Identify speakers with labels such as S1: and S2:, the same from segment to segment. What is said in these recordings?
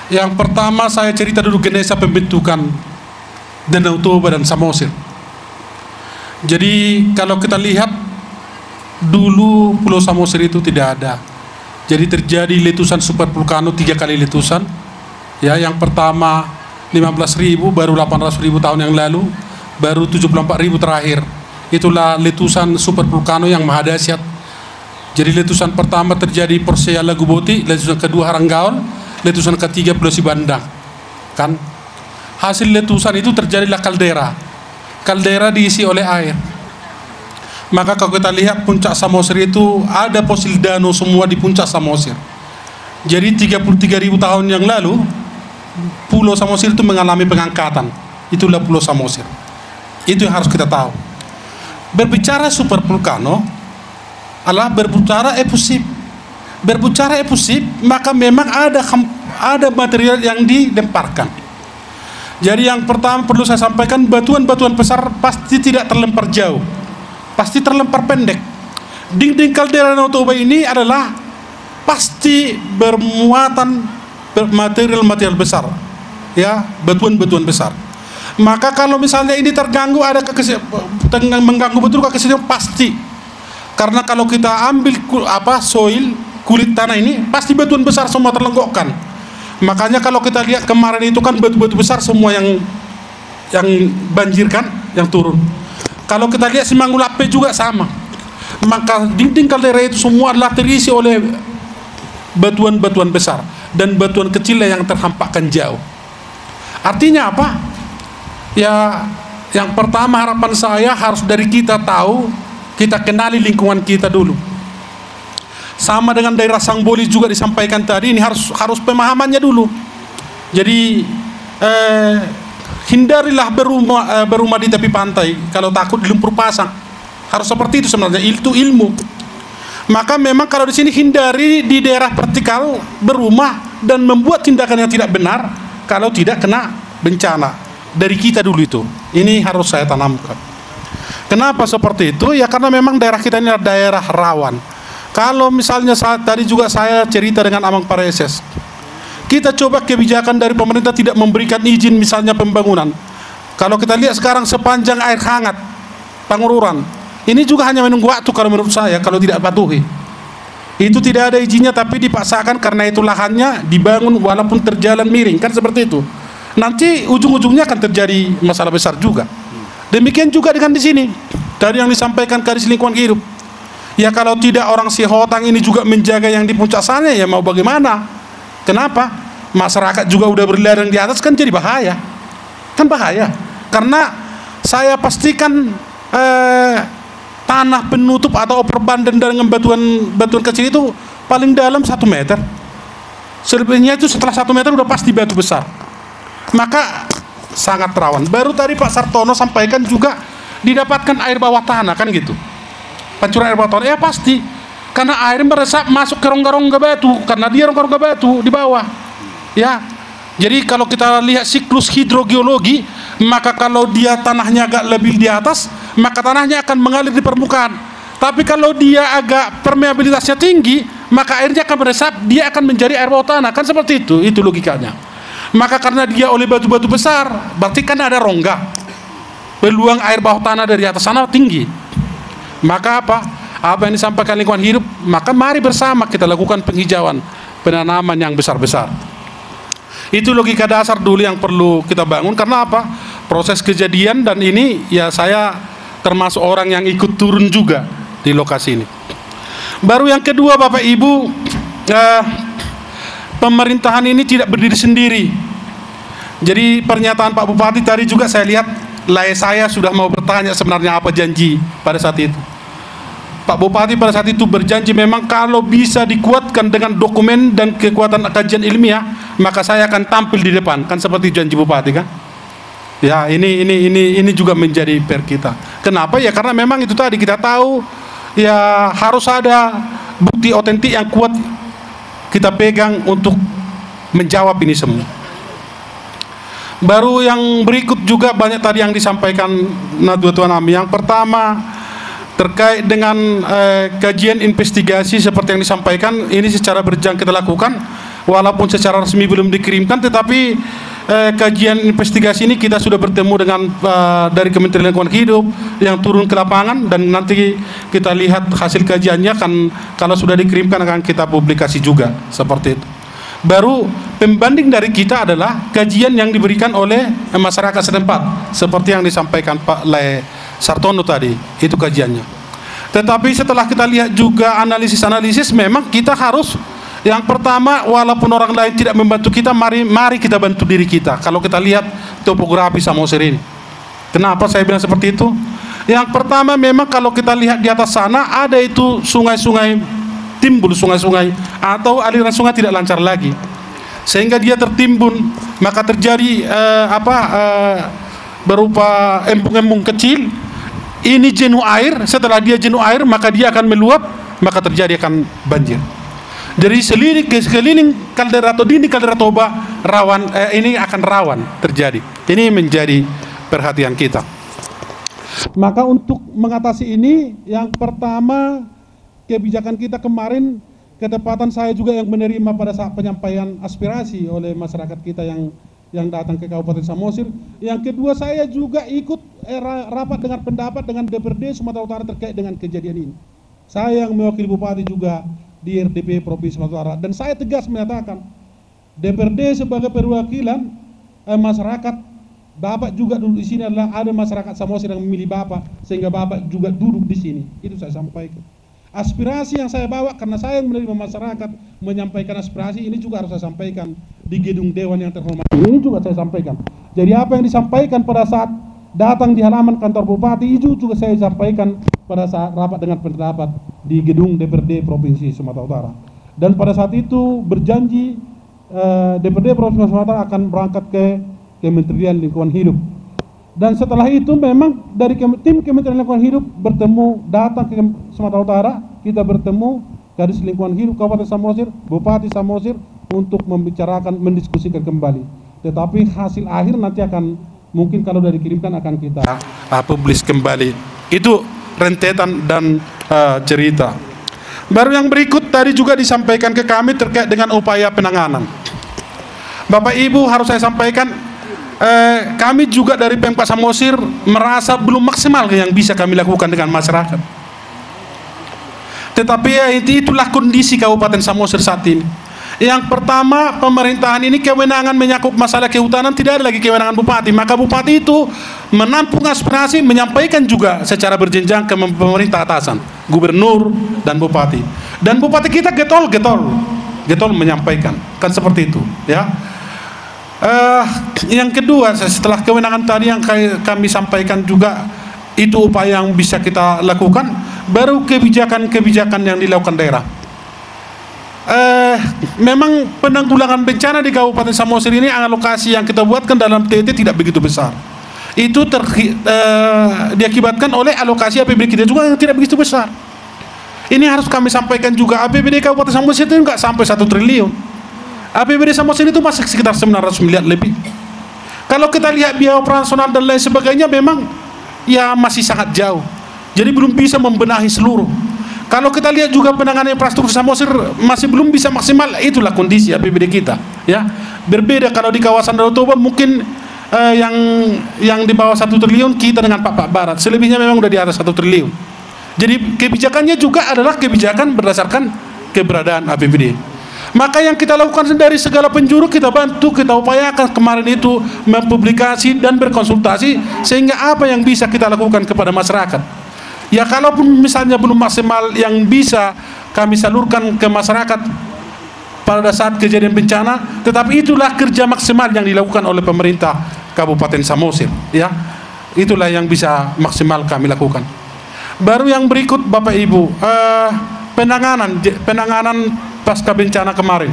S1: Yang pertama saya cerita dulu genesa pembentukan Danau Toba dan Samosir. Jadi kalau kita lihat dulu Pulau Samosir itu tidak ada. Jadi terjadi letusan super vulkano 3 kali letusan. Ya, yang pertama 15.000, baru 800.000 tahun yang lalu, baru 74.000 terakhir. Itulah letusan super vulkano yang maha dahsyat. Jadi letusan pertama terjadi Persea Laguboti, letusan kedua Haranggaol, letusan ketiga Pulau Sibandang. Kan? Hasil letusan itu terjadilah kaldera. Kaldera diisi oleh air. Maka kalau kita lihat puncak Samosir itu ada fosil danau semua di puncak Samosir. Jadi 33.000 tahun yang lalu Pulau Samosir itu mengalami pengangkatan. Itulah Pulau Samosir. Itu yang harus kita tahu. Berbicara super vulkano adalah berbicara efusif. Berbicara efusif maka memang ada material yang dilemparkan. Jadi yang pertama perlu saya sampaikan, batuan-batuan besar pasti tidak terlempar jauh, pasti terlempar pendek. Dinding kaldera Danau Toba ini adalah pasti bermuatan material-material besar, ya, batuan-batuan besar. Maka kalau misalnya ini terganggu, ada mengganggu betul kekeseimbangan pasti. Karena kalau kita ambil soil, kulit tanah ini pasti batuan besar semua terlenggokkan. Makanya kalau kita lihat kemarin itu kan batu-batu besar semua yang banjir kan, yang turun. Kalau kita lihat Simanggulape juga sama. Maka dinding kaldera itu semua adalah terisi oleh batuan-batuan besar dan batuan kecil yang terhampakkan jauh. Artinya apa? Ya, yang pertama harapan saya harus dari kita tahu, kita kenali lingkungan kita dulu. Sama dengan daerah Sangboli juga disampaikan tadi, ini harus pemahamannya dulu. Jadi hindarilah berumah di tepi pantai kalau takut di lumpur pasang. Harus seperti itu sebenarnya, itu ilmu. Maka memang kalau di sini hindari di daerah vertikal berumah dan membuat tindakan yang tidak benar kalau tidak kena bencana. Dari kita dulu itu. Ini harus saya tanamkan. Kenapa seperti itu? Ya karena memang daerah kita ini adalah daerah rawan. Kalau misalnya tadi juga saya cerita dengan Amang Pareses, kita coba kebijakan dari pemerintah tidak memberikan izin misalnya pembangunan. Kalau kita lihat sekarang sepanjang air hangat Pangururan, ini juga hanya menunggu waktu kalau menurut saya, kalau tidak patuhi. Itu tidak ada izinnya tapi dipaksakan karena itu lahannya dibangun walaupun terjalan miring, kan seperti itu. Nanti ujung-ujungnya akan terjadi masalah besar juga. Demikian juga dengan di sini. Tadi yang disampaikan Kadis Lingkungan Hidup. Ya kalau tidak orang Sihotang ini juga menjaga yang di puncak sana, ya mau bagaimana? Kenapa? Masyarakat juga udah berladang di atas, kan jadi bahaya. Kan bahaya. Karena saya pastikan tanah penutup atau overburden dengan batuan kecil itu paling dalam 1 meter. Selebihnya itu setelah 1 meter udah pasti batu besar. Maka sangat rawan. Baru tadi Pak Sartono sampaikan juga didapatkan air bawah tanah, kan gitu. Pancuran air bawah tanah, ya pasti karena air meresap masuk ke rongga-rongga batu, karena dia rongga-rongga batu di bawah, ya. Jadi kalau kita lihat siklus hidrogeologi, maka kalau dia tanahnya agak lebih di atas, maka tanahnya akan mengalir di permukaan. Tapi kalau dia agak permeabilitasnya tinggi, maka airnya akan meresap, dia akan menjadi air bawah tanah, kan seperti itu logikanya. Maka karena dia oleh batu-batu besar, berarti kan ada rongga, peluang air bawah tanah dari atas sana tinggi. Maka apa yang disampaikan Lingkungan Hidup, maka mari bersama kita lakukan penghijauan, penanaman yang besar-besar. Itu logika dasar dulu yang perlu kita bangun. Karena apa? Proses kejadian, dan ini ya saya termasuk orang yang ikut turun juga di lokasi ini. Baru yang kedua, Bapak Ibu, pemerintahan ini tidak berdiri sendiri. Jadi pernyataan Pak Bupati tadi juga saya lihat, saya sudah mau bertanya sebenarnya apa janji pada saat itu. Pak Bupati pada saat itu berjanji memang kalau bisa dikuatkan dengan dokumen dan kekuatan kajian ilmiah, maka saya akan tampil di depan, kan seperti janji Bupati kan. Ya, ini juga menjadi PR kita. Kenapa? Ya karena memang itu tadi kita tahu ya harus ada bukti otentik yang kuat kita pegang untuk menjawab ini semua. Baru yang berikut juga banyak tadi yang disampaikan Tuan Ami. Yang pertama terkait dengan kajian investigasi seperti yang disampaikan, ini secara berjenjang kita lakukan. walaupun secara resmi belum dikirimkan, tetapi kajian investigasi ini kita sudah bertemu dengan dari Kementerian Lingkungan Hidup yang turun ke lapangan, dan nanti kita lihat hasil kajiannya, kan kalau sudah dikirimkan akan kita publikasi juga seperti itu. Baru pembanding dari kita adalah kajian yang diberikan oleh masyarakat setempat seperti yang disampaikan Pak Le Sartono tadi, itu kajiannya. Tetapi setelah kita lihat juga analisis-analisis, memang kita harus, yang pertama, walaupun orang lain tidak membantu kita, mari kita bantu diri kita. Kalau kita lihat topografi Samosir ini, kenapa saya bilang seperti itu? Yang pertama, memang kalau kita lihat di atas sana ada itu sungai-sungai, timbul sungai-sungai atau aliran sungai tidak lancar lagi, sehingga dia tertimbun, maka terjadi berupa embung-embung kecil. Ini jenuh air, setelah dia jenuh air maka dia akan meluap, maka terjadi akan banjir. Jadi sekeliling kaldera atau dinding kaldera Toba rawan, ini akan rawan terjadi. Ini menjadi perhatian kita. Maka untuk mengatasi ini, yang pertama, kebijakan kita kemarin, ketepatan saya juga yang menerima pada saat penyampaian aspirasi oleh masyarakat kita yang datang ke Kabupaten Samosir. Yang kedua, saya juga ikut rapat dengan pendapat dengan DPRD Sumatera Utara terkait dengan kejadian ini. Saya yang mewakili Bupati juga di RDP Provinsi Sumatera Utara, dan saya tegas menyatakan DPRD sebagai perwakilan masyarakat, Bapak juga duduk di sini, adalah ada masyarakat Samosir yang memilih Bapak, sehingga Bapak juga duduk di sini. Itu saya sampaikan. Aspirasi yang saya bawa, karena saya yang menerima masyarakat menyampaikan aspirasi, ini juga harus saya sampaikan di gedung Dewan yang terhormat. Ini juga saya sampaikan. Jadi apa yang disampaikan pada saat datang di halaman kantor Bupati, itu juga saya sampaikan pada saat rapat dengan pendapat di gedung DPRD Provinsi Sumatera Utara. Dan pada saat itu berjanji DPRD Provinsi Sumatera Utara akan berangkat ke Kementerian Lingkungan Hidup. Dan setelah itu memang dari tim Kementerian Lingkungan Hidup bertemu, datang ke Sumatera Utara, kita bertemu Kadis Lingkungan Hidup Kabupaten Samosir, Bupati Samosir, untuk membicarakan, mendiskusikan kembali. Tetapi hasil akhir nanti akan, mungkin kalau sudah dikirimkan akan kita publis kembali. Itu rentetan dan cerita. Baru yang berikut tadi juga disampaikan ke kami terkait dengan upaya penanganan. Bapak Ibu, harus saya sampaikan, kami juga dari Pemkab Samosir merasa belum maksimal yang bisa kami lakukan dengan masyarakat. Tetapi itulah kondisi Kabupaten Samosir saat ini. Yang pertama, pemerintahan ini kewenangan menyangkut masalah kehutanan tidak ada lagi kewenangan Bupati. Maka Bupati itu menampung aspirasi, menyampaikan juga secara berjenjang ke pemerintah atasan, Gubernur dan Bupati. Dan Bupati kita getol menyampaikan, kan seperti itu, ya. Yang kedua, setelah kewenangan tadi yang kami sampaikan juga, itu upaya yang bisa kita lakukan, baru kebijakan-kebijakan yang dilakukan daerah. Memang penanggulangan bencana di Kabupaten Samosir ini, alokasi yang kita buatkan dalam TT tidak begitu besar. Itu diakibatkan oleh alokasi APBD kita juga yang tidak begitu besar. Ini harus kami sampaikan juga, APBD Kabupaten Samosir itu nggak sampai 1 triliun. APBD Samosir itu masih sekitar 900 miliar lebih. Kalau kita lihat biaya operasional dan lain sebagainya, memang ya masih sangat jauh. Jadi belum bisa membenahi seluruh. Kalau kita lihat juga penanganan infrastruktur Samosir masih belum bisa maksimal. Itulah kondisi APBD kita, ya. Berbeda kalau di kawasan Danau Toba mungkin yang di bawah 1 triliun kita dengan Pak Barat, selebihnya memang udah di atas 1 triliun. Jadi kebijakannya juga adalah kebijakan berdasarkan keberadaan APBD. Maka yang kita lakukan dari segala penjuru, kita bantu, kita upayakan kemarin itu mempublikasi dan berkonsultasi, sehingga apa yang bisa kita lakukan kepada masyarakat. Ya kalaupun misalnya belum maksimal yang bisa kami salurkan ke masyarakat pada saat kejadian bencana, tetapi itulah kerja maksimal yang dilakukan oleh pemerintah Kabupaten Samosir, ya. Itulah yang bisa maksimal kami lakukan. Baru yang berikut Bapak Ibu, penanganan pasca bencana kemarin,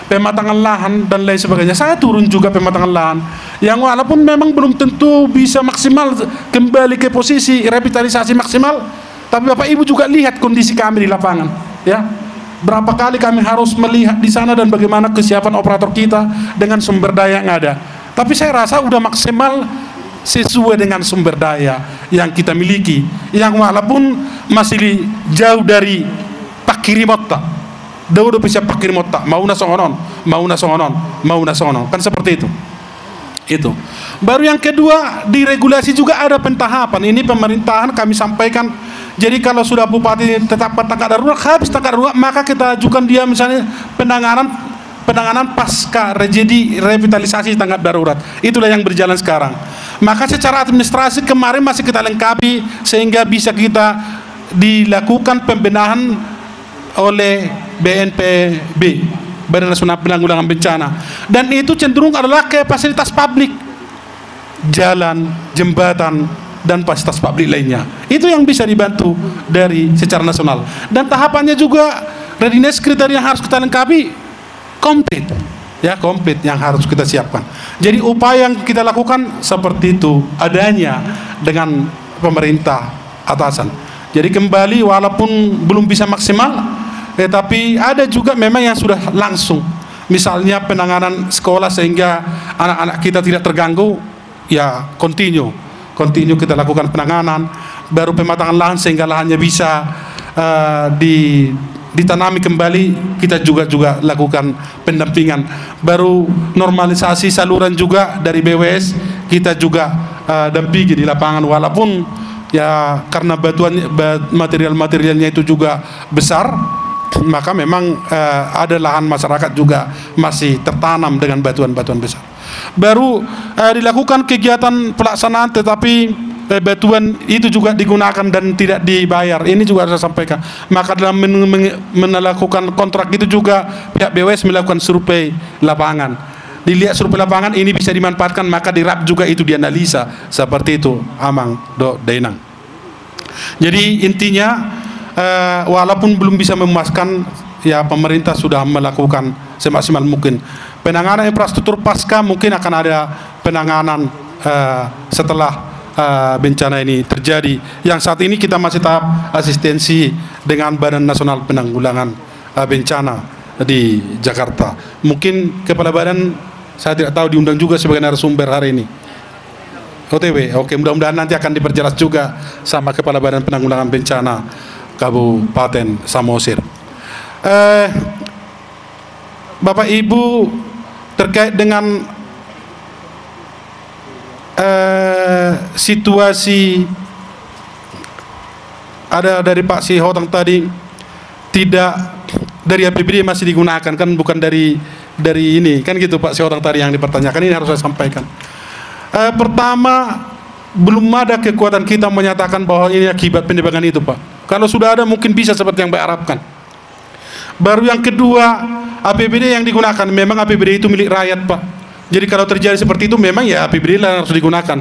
S1: pematangan lahan dan lain sebagainya. Saya turun juga pematangan lahan, yang walaupun memang belum tentu bisa maksimal kembali ke posisi revitalisasi maksimal, tapi Bapak Ibu juga lihat kondisi kami di lapangan, ya. Berapa kali kami harus melihat di sana dan bagaimana kesiapan operator kita dengan sumber daya yang ada. Tapi saya rasa udah maksimal sesuai dengan sumber daya yang kita miliki, yang walaupun masih jauh dari Pak Kirimota, Daudo bisa pakai mota, mau nasongonon, mau nasongonon, mau nasongonon, kan seperti itu. Itu. Baru yang kedua, di regulasi juga ada pentahapan. Ini pemerintahan kami sampaikan. Jadi kalau sudah bupati tetapkan tanggap darurat, habis tanggap darurat, maka kita ajukan dia misalnya penanganan pasca revitalisasi tanggap darurat. Itulah yang berjalan sekarang. Maka secara administrasi kemarin masih kita lengkapi sehingga bisa kita dilakukan pembenahan oleh BNPB, Badan Nasional Penanggulangan Bencana, dan itu cenderung adalah ke fasilitas publik, jalan, jembatan, dan fasilitas publik lainnya. Itu yang bisa dibantu dari secara nasional. Dan tahapannya juga readiness kriteria yang harus kita lengkapi komplit, ya, komplit yang harus kita siapkan. Jadi upaya yang kita lakukan seperti itu adanya dengan pemerintah atasan. Jadi kembali walaupun belum bisa maksimal, tetapi ada juga memang yang sudah langsung. Misalnya penanganan sekolah sehingga anak-anak kita tidak terganggu, ya continue kita lakukan penanganan. Baru pematangan lahan sehingga lahannya bisa ditanami kembali, kita juga lakukan pendampingan. Baru normalisasi saluran juga dari BWS, kita juga dampingi di lapangan, walaupun ya karena materialnya itu juga besar, maka memang ada lahan masyarakat juga masih tertanam dengan batuan-batuan besar. Baru dilakukan kegiatan pelaksanaan, tetapi batuan itu juga digunakan dan tidak dibayar. Ini juga harus saya sampaikan. Maka dalam melakukan kontrak itu juga pihak BWS melakukan survei lapangan. Dilihat survei lapangan ini bisa dimanfaatkan, maka dirap juga itu dianalisa seperti itu. Amang do Dainang. Jadi intinya walaupun belum bisa memuaskan, ya pemerintah sudah melakukan semaksimal mungkin. Penanganan infrastruktur pasca mungkin akan ada penanganan setelah bencana ini terjadi. Yang saat ini kita masih tahap asistensi dengan Badan Nasional Penanggulangan Bencana di Jakarta. Mungkin Kepala Badan saya tidak tahu diundang juga sebagai narasumber hari ini. OTW, oke, mudah-mudahan nanti akan diperjelas juga sama Kepala Badan Penanggulangan Bencana Kabupaten Samosir. Bapak Ibu, terkait dengan situasi ada dari Pak Sihotang tadi, tidak dari APBD masih digunakan, kan bukan dari ini, kan gitu Pak Sihotang tadi yang dipertanyakan. Ini harus saya sampaikan. Pertama, belum ada kekuatan kita menyatakan bahwa ini akibat penebangan itu, Pak. Kalau sudah ada mungkin bisa seperti yang Pak harapkan. Baru yang kedua, APBD yang digunakan memang APBD itu milik rakyat, Pak. Jadi kalau terjadi seperti itu memang ya APBD lah harus digunakan.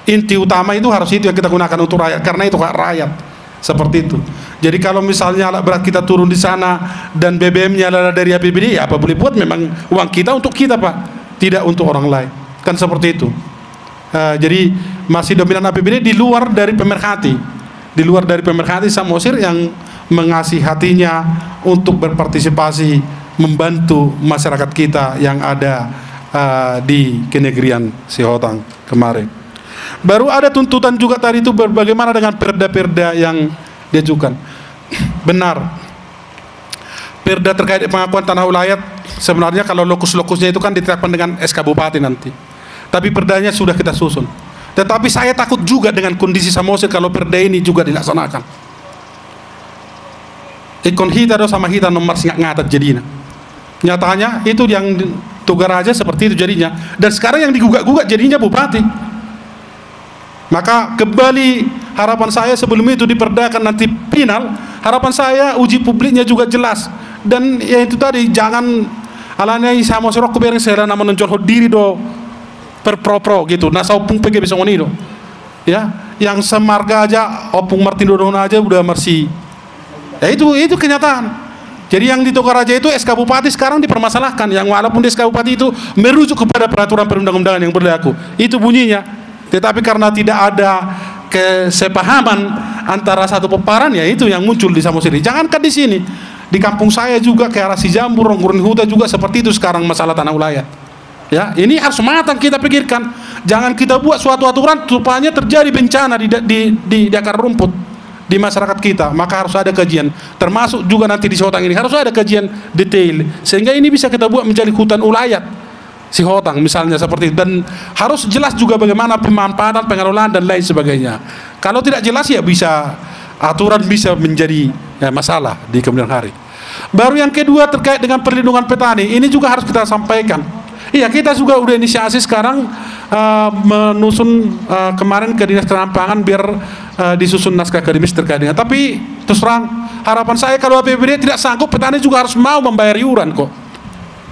S1: Inti utama itu harus itu yang kita gunakan untuk rakyat, karena itu hak rakyat. Seperti itu. Jadi kalau misalnya alat berat kita turun di sana dan BBM-nya adalah dari APBD, ya apa boleh buat, memang uang kita untuk kita, Pak, tidak untuk orang lain. Kan seperti itu. Jadi masih dominan APBD di luar dari pemerhati. Di luar dari pemerhati Samosir yang mengasih hatinya untuk berpartisipasi membantu masyarakat kita yang ada di kenegrian Sihotang kemarin. Baru ada tuntutan juga tadi itu bagaimana dengan perda-perda yang diajukan. Benar, perda terkait pengakuan tanah wilayah sebenarnya kalau lokus-lokusnya itu kan ditetapkan dengan SK Bupati nanti, tapi perdanya sudah kita susun. Tetapi saya takut juga dengan kondisi Samosir kalau perda ini juga dilaksanakan. Ikon hita do sama hita nomor singkat ngatat jadinya. Nyatanya itu yang Tugaraja seperti itu jadinya, dan sekarang yang digugat-gugat jadinya bupati. Maka kembali harapan saya sebelum itu diperdakan nanti final, harapan saya uji publiknya juga jelas, dan ya itu tadi jangan alanya Samosir aku bereng saya nama menonjol diri do perpro gitu. Nah saupung PG bisa ngonido. Ya, yang semarga aja opung Martin Dodono aja udah mersi. Ya itu kenyataan. Jadi yang di Tokaraja itu SK Bupati sekarang dipermasalahkan, yang walaupun di SK Bupati itu merujuk kepada peraturan perundang-undangan yang berlaku. Itu bunyinya. Tetapi karena tidak ada kesepahaman antara satu peparan, ya itu yang muncul di Samosir. Jangankan di sini, di kampung saya juga ke arah Sijambur, Ronggurin Huta juga seperti itu sekarang masalah tanah wilayah. Ya, ini harus matang kita pikirkan. Jangan kita buat suatu aturan rupanya terjadi bencana di akar rumput. di masyarakat kita, maka harus ada kajian, termasuk juga nanti di Sihotang ini harus ada kajian detail, sehingga ini bisa kita buat menjadi hutan ulayat Sihotang misalnya seperti itu. Dan harus jelas juga bagaimana pemanfaatan, pengelolaan dan lain sebagainya. Kalau tidak jelas ya bisa aturan bisa menjadi masalah di kemudian hari. Baru yang kedua terkait dengan perlindungan petani, ini juga harus kita sampaikan. Iya, kita juga udah inisiasi sekarang menusun kemarin ke Dinas Ketahanan biar disusun naskah akademis terkait dengan. Tapi terus terang harapan saya kalau APBD tidak sanggup, petani juga harus mau membayar iuran kok.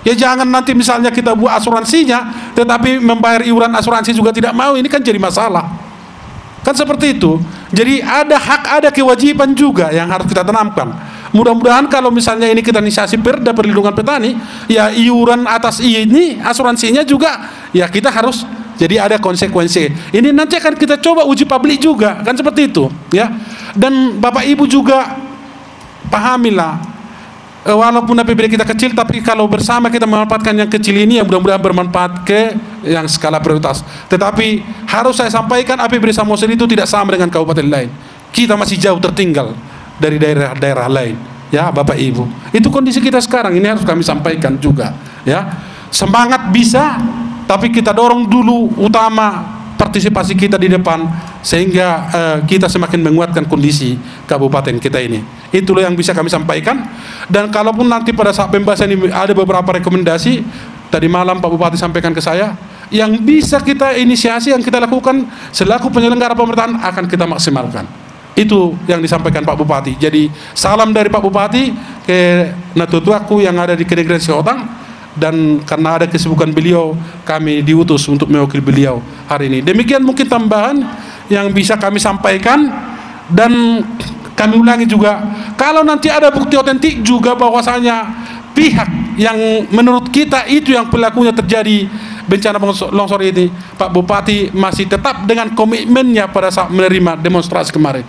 S1: Ya jangan nanti misalnya kita buat asuransinya, tetapi membayar iuran asuransi juga tidak mau, ini kan jadi masalah. Kan seperti itu. Jadi ada hak, ada kewajiban juga yang harus kita tanamkan. Mudah-mudahan kalau misalnya ini kita inisiasi Perda Perlindungan Petani, ya iuran atas ini asuransinya juga ya kita harus, jadi ada konsekuensi. Ini nanti akan kita coba uji publik juga, kan seperti itu ya. Dan Bapak Ibu juga pahamilah, walaupun APBD kita kecil, tapi kalau bersama kita memanfaatkan yang kecil ini, yang mudah-mudahan bermanfaat ke yang skala prioritas. Tetapi harus saya sampaikan, APBD Samosir itu tidak sama dengan kabupaten lain. Kita masih jauh tertinggal dari daerah-daerah lain, ya Bapak Ibu. Itu kondisi kita sekarang, ini harus kami sampaikan juga, ya. Semangat bisa, tapi kita dorong dulu utama partisipasi kita di depan, sehingga kita semakin menguatkan kondisi kabupaten kita ini. Itulah yang bisa kami sampaikan. Dan kalaupun nanti pada saat pembahasan ini ada beberapa rekomendasi, tadi malam Pak Bupati sampaikan ke saya, yang bisa kita inisiasi, yang kita lakukan selaku penyelenggara pemerintahan akan kita maksimalkan. Itu yang disampaikan Pak Bupati. Jadi salam dari Pak Bupati ke natutuaku yang ada di Kedegran Sihotang, dan karena ada kesibukan beliau, kami diutus untuk mewakili beliau hari ini. Demikian mungkin tambahan yang bisa kami sampaikan. Dan kami ulangi juga, kalau nanti ada bukti otentik juga bahwasanya pihak yang menurut kita itu yang pelakunya terjadi bencana longsor ini, Pak Bupati masih tetap dengan komitmennya pada saat menerima demonstrasi kemarin.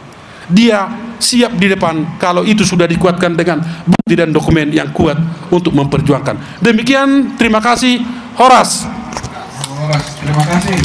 S1: Dia siap di depan kalau itu sudah dikuatkan dengan bukti dan dokumen yang kuat untuk memperjuangkan. Demikian, terima kasih. Horas.
S2: Terima kasih.